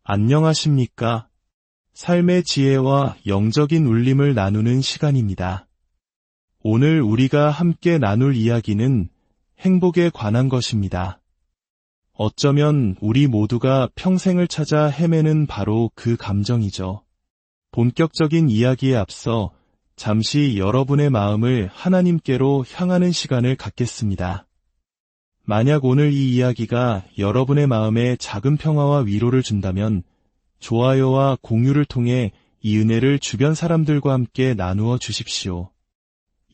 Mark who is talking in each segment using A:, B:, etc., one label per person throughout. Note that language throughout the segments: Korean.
A: 안녕하십니까? 삶의 지혜와 영적인 울림을 나누는 시간입니다. 오늘 우리가 함께 나눌 이야기는 행복에 관한 것입니다. 어쩌면 우리 모두가 평생을 찾아 헤매는 바로 그 감정이죠. 본격적인 이야기에 앞서 잠시 여러분의 마음을 하나님께로 향하는 시간을 갖겠습니다. 만약 오늘 이 이야기가 여러분의 마음에 작은 평화와 위로를 준다면 좋아요와 공유를 통해 이 은혜를 주변 사람들과 함께 나누어 주십시오.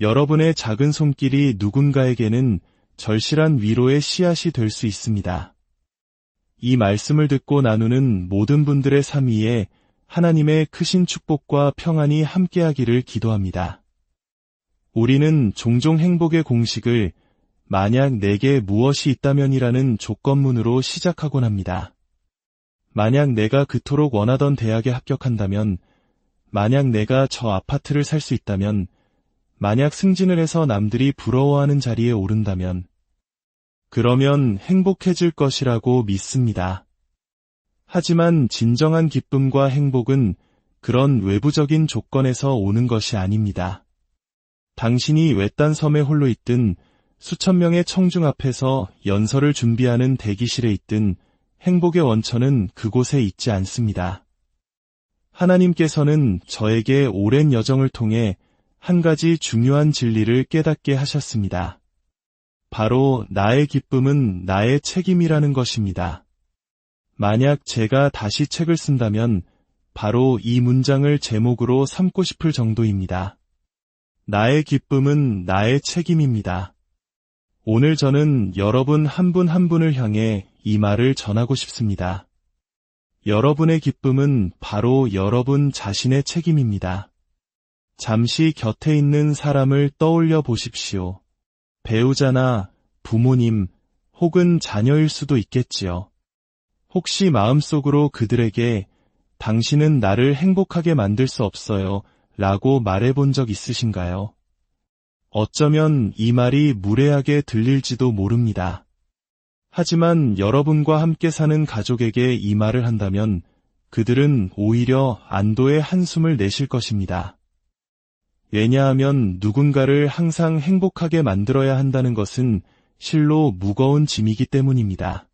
A: 여러분의 작은 손길이 누군가에게는 절실한 위로의 씨앗이 될 수 있습니다. 이 말씀을 듣고 나누는 모든 분들의 삶 위에 하나님의 크신 축복과 평안이 함께하기를 기도합니다. 우리는 종종 행복의 공식을 만약 내게 무엇이 있다면이라는 조건문으로 시작하곤 합니다. 만약 내가 그토록 원하던 대학에 합격한다면, 만약 내가 저 아파트를 살 수 있다면, 만약 승진을 해서 남들이 부러워하는 자리에 오른다면, 그러면 행복해질 것이라고 믿습니다. 하지만 진정한 기쁨과 행복은 그런 외부적인 조건에서 오는 것이 아닙니다. 당신이 외딴 섬에 홀로 있든 수천 명의 청중 앞에서 연설을 준비하는 대기실에 있든 행복의 원천은 그곳에 있지 않습니다. 하나님께서는 저에게 오랜 여정을 통해 한 가지 중요한 진리를 깨닫게 하셨습니다. 바로 나의 기쁨은 나의 책임이라는 것입니다. 만약 제가 다시 책을 쓴다면 바로 이 문장을 제목으로 삼고 싶을 정도입니다. 나의 기쁨은 나의 책임입니다. 오늘 저는 여러분 한 분 한 분을 향해 이 말을 전하고 싶습니다. 여러분의 기쁨은 바로 여러분 자신의 책임입니다. 잠시 곁에 있는 사람을 떠올려 보십시오. 배우자나 부모님 혹은 자녀일 수도 있겠지요. 혹시 마음속으로 그들에게 당신은 나를 행복하게 만들 수 없어요 라고 말해본 적 있으신가요? 어쩌면 이 말이 무례하게 들릴지도 모릅니다. 하지만 여러분과 함께 사는 가족에게 이 말을 한다면 그들은 오히려 안도의 한숨을 내쉴 것입니다. 왜냐하면 누군가를 항상 행복하게 만들어야 한다는 것은 실로 무거운 짐이기 때문입니다.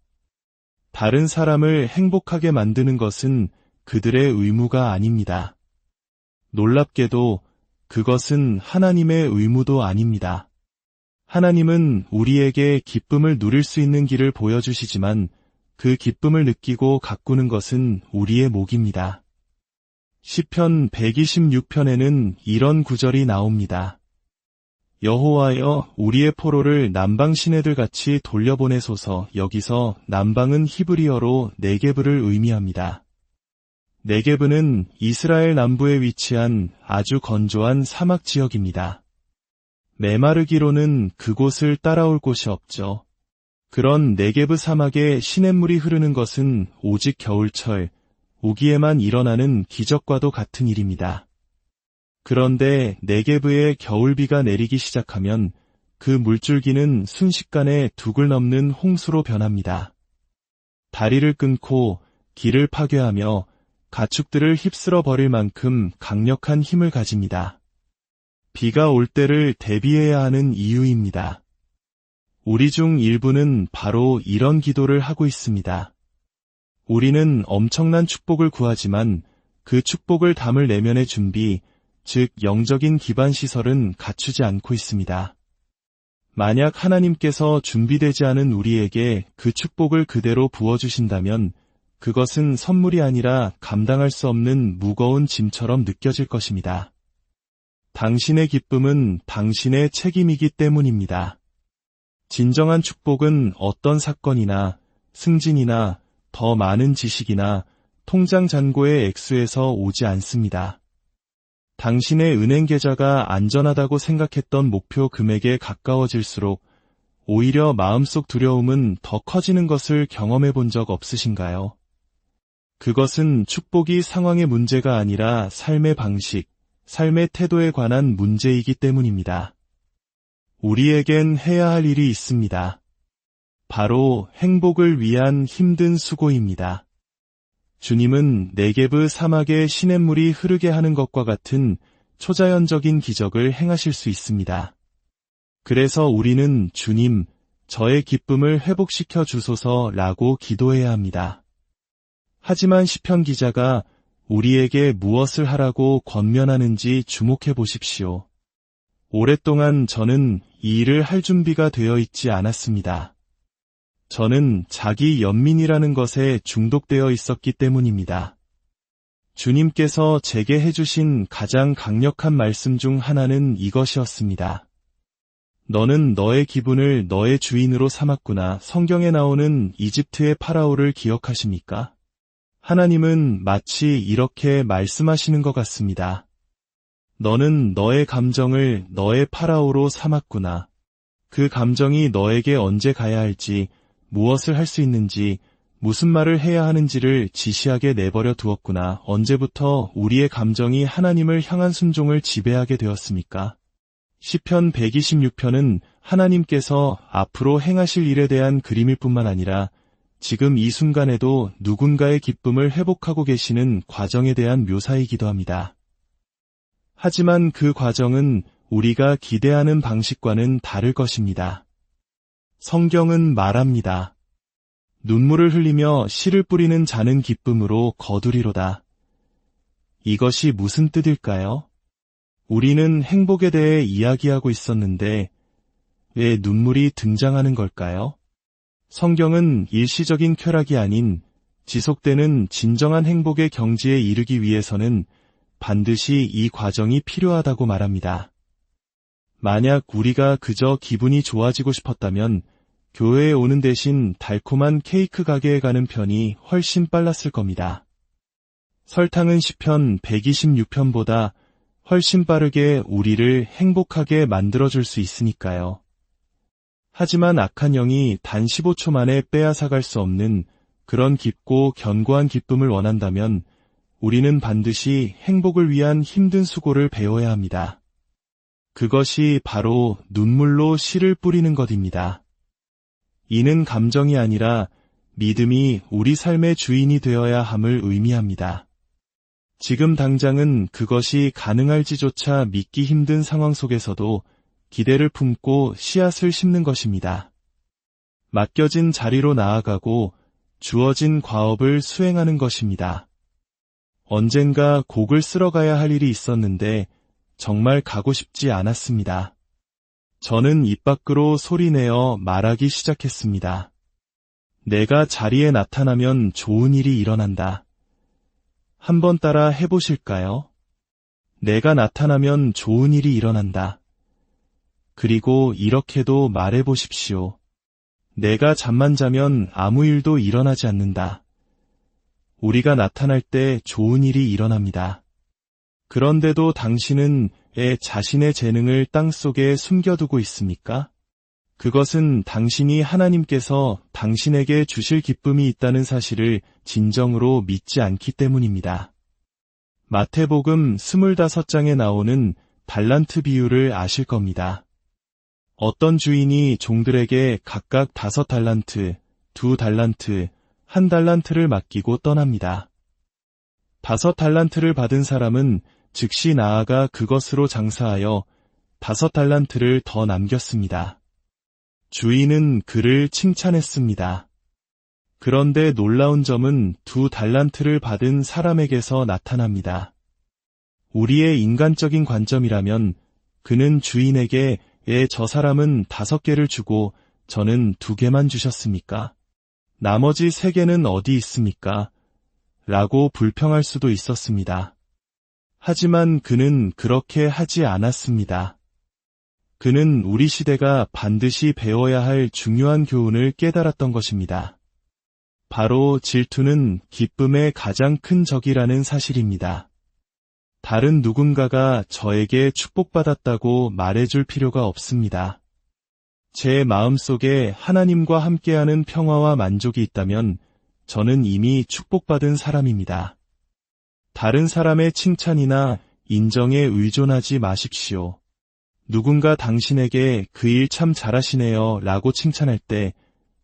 A: 다른 사람을 행복하게 만드는 것은 그들의 의무가 아닙니다. 놀랍게도 그것은 하나님의 의무도 아닙니다. 하나님은 우리에게 기쁨을 누릴 수 있는 길을 보여주시지만 그 기쁨을 느끼고 가꾸는 것은 우리의 몫입니다. 시편 126편에는 이런 구절이 나옵니다. 여호와여 우리의 포로를 남방 시내들같이 돌려보내소서. 여기서 남방은 히브리어로 네게브를 의미합니다. 네게브는 이스라엘 남부에 위치한 아주 건조한 사막 지역입니다. 메마르기로는 그곳을 따라올 곳이 없죠. 그런 네게브 사막에 시냇물이 흐르는 것은 오직 겨울철, 우기에만 일어나는 기적과도 같은 일입니다. 그런데 네게브에 겨울비가 내리기 시작하면 그 물줄기는 순식간에 둑을 넘는 홍수로 변합니다. 다리를 끊고 길을 파괴하며 가축들을 휩쓸어 버릴 만큼 강력한 힘을 가집니다. 비가 올 때를 대비해야 하는 이유입니다. 우리 중 일부는 바로 이런 기도를 하고 있습니다. 우리는 엄청난 축복을 구하지만 그 축복을 담을 내면의 준비, 즉 영적인 기반 시설은 갖추지 않고 있습니다. 만약 하나님께서 준비되지 않은 우리에게 그 축복을 그대로 부어주신다면 그것은 선물이 아니라 감당할 수 없는 무거운 짐처럼 느껴질 것입니다. 당신의 기쁨은 당신의 책임이기 때문입니다. 진정한 축복은 어떤 사건이나 승진이나 더 많은 지식이나 통장 잔고의 액수에서 오지 않습니다. 당신의 은행 계좌가 안전하다고 생각했던 목표 금액에 가까워질수록 오히려 마음속 두려움은 더 커지는 것을 경험해 본 적 없으신가요? 그것은 축복이 상황의 문제가 아니라 삶의 방식, 삶의 태도에 관한 문제이기 때문입니다. 우리에겐 해야 할 일이 있습니다. 바로 행복을 위한 힘든 수고입니다. 주님은 네게브 사막에 시냇물이 흐르게 하는 것과 같은 초자연적인 기적을 행하실 수 있습니다. 그래서 우리는 주님, 저의 기쁨을 회복시켜 주소서라고 기도해야 합니다. 하지만 시편 기자가 우리에게 무엇을 하라고 권면하는지 주목해 보십시오. 오랫동안 저는 이 일을 할 준비가 되어 있지 않았습니다. 저는 자기 연민이라는 것에 중독되어 있었기 때문입니다. 주님께서 제게 해주신 가장 강력한 말씀 중 하나는 이것이었습니다. 너는 너의 기분을 너의 주인으로 삼았구나. 성경에 나오는 이집트의 파라오를 기억하십니까? 하나님은 마치 이렇게 말씀하시는 것 같습니다. 너는 너의 감정을 너의 파라오로 삼았구나. 그 감정이 너에게 언제 가야 할지, 무엇을 할 수 있는지, 무슨 말을 해야 하는지를 지시하게 내버려 두었구나. 언제부터 우리의 감정이 하나님을 향한 순종을 지배하게 되었습니까? 시편 126편은 하나님께서 앞으로 행하실 일에 대한 그림일 뿐만 아니라 지금 이 순간에도 누군가의 기쁨을 회복하고 계시는 과정에 대한 묘사이기도 합니다. 하지만 그 과정은 우리가 기대하는 방식과는 다를 것입니다. 성경은 말합니다. 눈물을 흘리며 씨를 뿌리는 자는 기쁨으로 거두리로다. 이것이 무슨 뜻일까요? 우리는 행복에 대해 이야기하고 있었는데 왜 눈물이 등장하는 걸까요? 성경은 일시적인 쾌락이 아닌 지속되는 진정한 행복의 경지에 이르기 위해서는 반드시 이 과정이 필요하다고 말합니다. 만약 우리가 그저 기분이 좋아지고 싶었다면 교회에 오는 대신 달콤한 케이크 가게에 가는 편이 훨씬 빨랐을 겁니다. 설탕은 시편 126편보다 훨씬 빠르게 우리를 행복하게 만들어줄 수 있으니까요. 하지만 악한 영이 단 15초 만에 빼앗아갈 수 없는 그런 깊고 견고한 기쁨을 원한다면 우리는 반드시 행복을 위한 힘든 수고를 배워야 합니다. 그것이 바로 눈물로 씨를 뿌리는 것입니다. 이는 감정이 아니라 믿음이 우리 삶의 주인이 되어야 함을 의미합니다. 지금 당장은 그것이 가능할지조차 믿기 힘든 상황 속에서도 기대를 품고 씨앗을 심는 것입니다. 맡겨진 자리로 나아가고 주어진 과업을 수행하는 것입니다. 언젠가 곡을 쓸어 가야 할 일이 있었는데 정말 가고 싶지 않았습니다. 저는 입 밖으로 소리내어 말하기 시작했습니다. 내가 자리에 나타나면 좋은 일이 일어난다. 한번 따라 해보실까요? 내가 나타나면 좋은 일이 일어난다. 그리고 이렇게도 말해보십시오. 내가 잠만 자면 아무 일도 일어나지 않는다. 우리가 나타날 때 좋은 일이 일어납니다. 그런데도 당신은 왜 자신의 재능을 땅속에 숨겨두고 있습니까? 그것은 당신이 하나님께서 당신에게 주실 기쁨이 있다는 사실을 진정으로 믿지 않기 때문입니다. 마태복음 25장에 나오는 달란트 비유를 아실 겁니다. 어떤 주인이 종들에게 각각 5달란트, 2달란트, 1달란트를 맡기고 떠납니다. 5달란트를 받은 사람은 즉시 나아가 그것으로 장사하여 5달란트를 더 남겼습니다. 주인은 그를 칭찬했습니다. 그런데 놀라운 점은 2달란트를 받은 사람에게서 나타납니다. 우리의 인간적인 관점이라면 그는 주인에게 왜 저 사람은 5개를 주고 저는 2개만 주셨습니까? 나머지 3개는 어디 있습니까? 라고 불평할 수도 있었습니다. 하지만 그는 그렇게 하지 않았습니다. 그는 우리 시대가 반드시 배워야 할 중요한 교훈을 깨달았던 것입니다. 바로 질투는 기쁨의 가장 큰 적이라는 사실입니다. 다른 누군가가 저에게 축복받았다고 말해줄 필요가 없습니다. 제 마음속에 하나님과 함께하는 평화와 만족이 있다면 저는 이미 축복받은 사람입니다. 다른 사람의 칭찬이나 인정에 의존하지 마십시오. 누군가 당신에게 그 일 참 잘하시네요 라고 칭찬할 때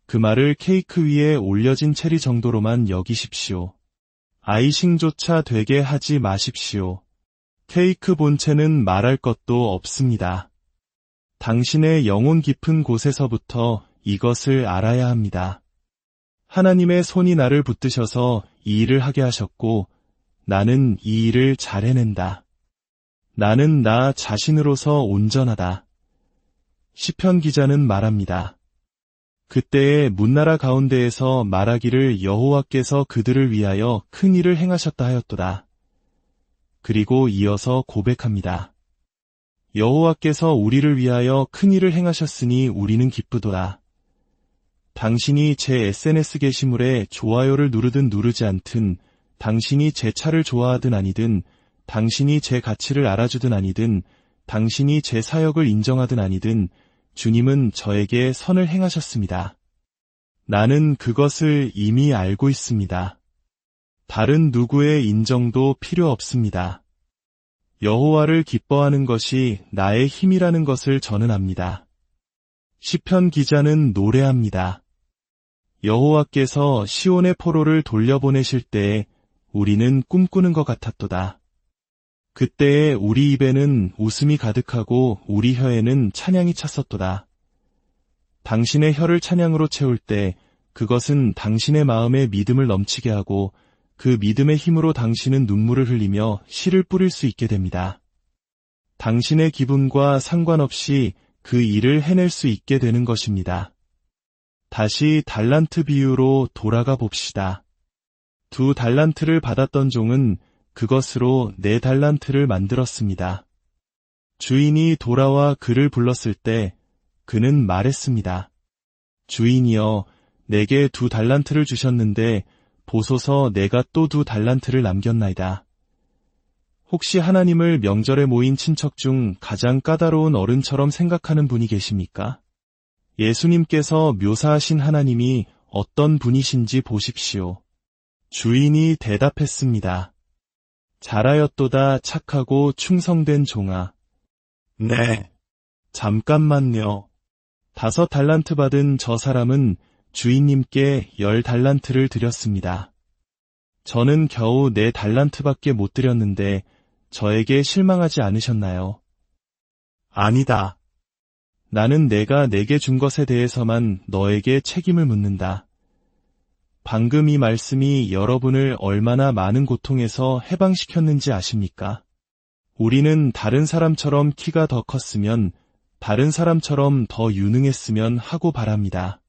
A: 그 말을 케이크 위에 올려진 체리 정도로만 여기십시오. 아이싱조차 되게 하지 마십시오. 케이크 본체는 말할 것도 없습니다. 당신의 영혼 깊은 곳에서부터 이것을 알아야 합니다. 하나님의 손이 나를 붙드셔서 이 일을 하게 하셨고 나는 이 일을 잘 해낸다. 나는 나 자신으로서 온전하다. 시편 기자는 말합니다. 그때에 문나라 가운데에서 말하기를 여호와께서 그들을 위하여 큰 일을 행하셨다 하였도다. 그리고 이어서 고백합니다. 여호와께서 우리를 위하여 큰 일을 행하셨으니 우리는 기쁘도다. 당신이 제 SNS 게시물에 좋아요를 누르든 누르지 않든, 당신이 제 차를 좋아하든 아니든, 당신이 제 가치를 알아주든 아니든, 당신이 제 사역을 인정하든 아니든, 주님은 저에게 선을 행하셨습니다. 나는 그것을 이미 알고 있습니다. 다른 누구의 인정도 필요 없습니다. 여호와를 기뻐하는 것이 나의 힘이라는 것을 저는 압니다. 시편 기자는 노래합니다. 여호와께서 시온의 포로를 돌려보내실 때에 우리는 꿈꾸는 것 같았도다. 그때에 우리 입에는 웃음이 가득하고 우리 혀에는 찬양이 찼었도다. 당신의 혀를 찬양으로 채울 때 그것은 당신의 마음에 믿음을 넘치게 하고 그 믿음의 힘으로 당신은 눈물을 흘리며 씨를 뿌릴 수 있게 됩니다. 당신의 기분과 상관없이 그 일을 해낼 수 있게 되는 것입니다. 다시 달란트 비유로 돌아가 봅시다. 2 달란트를 받았던 종은 그것으로 4 달란트를 만들었습니다. 주인이 돌아와 그를 불렀을 때 그는 말했습니다. 주인이여, 내게 2 달란트를 주셨는데 보소서 내가 또 2 달란트를 남겼나이다. 혹시 하나님을 명절에 모인 친척 중 가장 까다로운 어른처럼 생각하는 분이 계십니까? 예수님께서 묘사하신 하나님이 어떤 분이신지 보십시오. 주인이 대답했습니다. 잘하였도다 착하고 충성된 종아. 네. 잠깐만요. 5 달란트 받은 저 사람은 주인님께 10 달란트를 드렸습니다. 저는 겨우 4 달란트밖에 못 드렸는데 저에게 실망하지 않으셨나요? 아니다. 나는 내가 내게 준 것에 대해서만 너에게 책임을 묻는다. 방금 이 말씀이 여러분을 얼마나 많은 고통에서 해방시켰는지 아십니까? 우리는 다른 사람처럼 키가 더 컸으면, 다른 사람처럼 더 유능했으면 하고 바랍니다.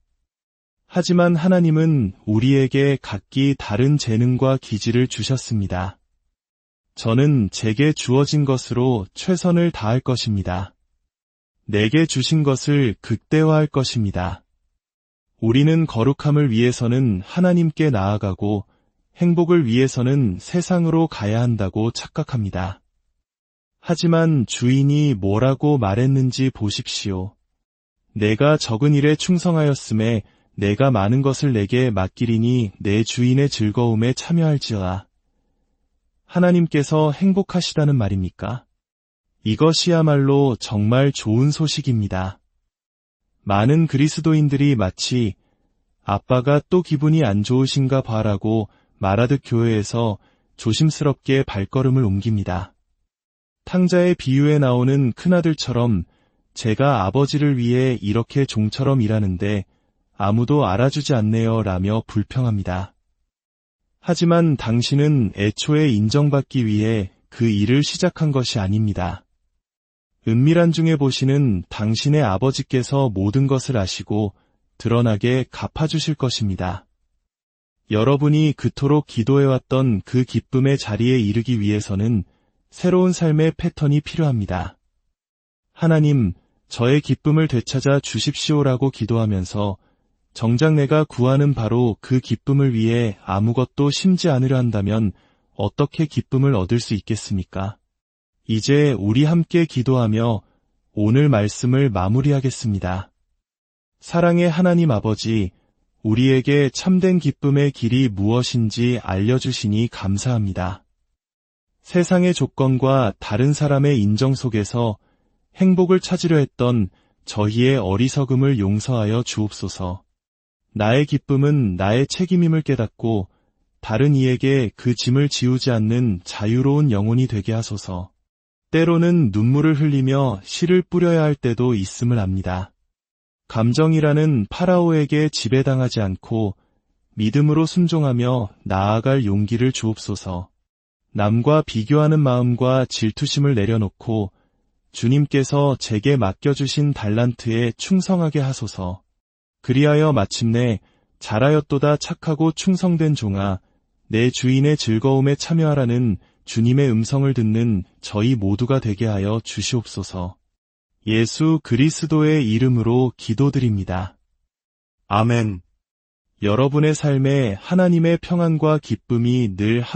A: 하지만 하나님은 우리에게 각기 다른 재능과 기질을 주셨습니다. 저는 제게 주어진 것으로 최선을 다할 것입니다. 내게 주신 것을 극대화할 것입니다. 우리는 거룩함을 위해서는 하나님께 나아가고 행복을 위해서는 세상으로 가야 한다고 착각합니다. 하지만 주인이 뭐라고 말했는지 보십시오. 내가 적은 일에 충성하였음에 내가 많은 것을 내게 맡기리니 내 주인의 즐거움에 참여할지어다. 하나님께서 행복하시다는 말입니까? 이것이야말로 정말 좋은 소식입니다. 많은 그리스도인들이 마치 아빠가 또 기분이 안 좋으신가 봐라고 말하듯 교회에서 조심스럽게 발걸음을 옮깁니다. 탕자의 비유에 나오는 큰아들처럼 제가 아버지를 위해 이렇게 종처럼 일하는데 아무도 알아주지 않네요 라며 불평합니다. 하지만 당신은 애초에 인정받기 위해 그 일을 시작한 것이 아닙니다. 은밀한 중에 보시는 당신의 아버지께서 모든 것을 아시고 드러나게 갚아주실 것입니다. 여러분이 그토록 기도해왔던 그 기쁨의 자리에 이르기 위해서는 새로운 삶의 패턴이 필요합니다. 하나님, 저의 기쁨을 되찾아 주십시오라고 기도하면서 정작 내가 구하는 바로 그 기쁨을 위해 아무것도 심지 않으려 한다면 어떻게 기쁨을 얻을 수 있겠습니까? 이제 우리 함께 기도하며 오늘 말씀을 마무리하겠습니다. 사랑의 하나님 아버지, 우리에게 참된 기쁨의 길이 무엇인지 알려주시니 감사합니다. 세상의 조건과 다른 사람의 인정 속에서 행복을 찾으려 했던 저희의 어리석음을 용서하여 주옵소서. 나의 기쁨은 나의 책임임을 깨닫고 다른 이에게 그 짐을 지우지 않는 자유로운 영혼이 되게 하소서. 때로는 눈물을 흘리며 씨를 뿌려야 할 때도 있음을 압니다. 감정이라는 파라오에게 지배당하지 않고 믿음으로 순종하며 나아갈 용기를 주옵소서. 남과 비교하는 마음과 질투심을 내려놓고 주님께서 제게 맡겨주신 달란트에 충성하게 하소서. 그리하여 마침내 잘하였도다 착하고 충성된 종아, 내 주인의 즐거움에 참여하라는 주님의 음성을 듣는 저희 모두가 되게 하여 주시옵소서. 예수 그리스도의 이름으로 기도드립니다. 아멘. 여러분의 삶에 하나님의 평안과 기쁨이 늘 함께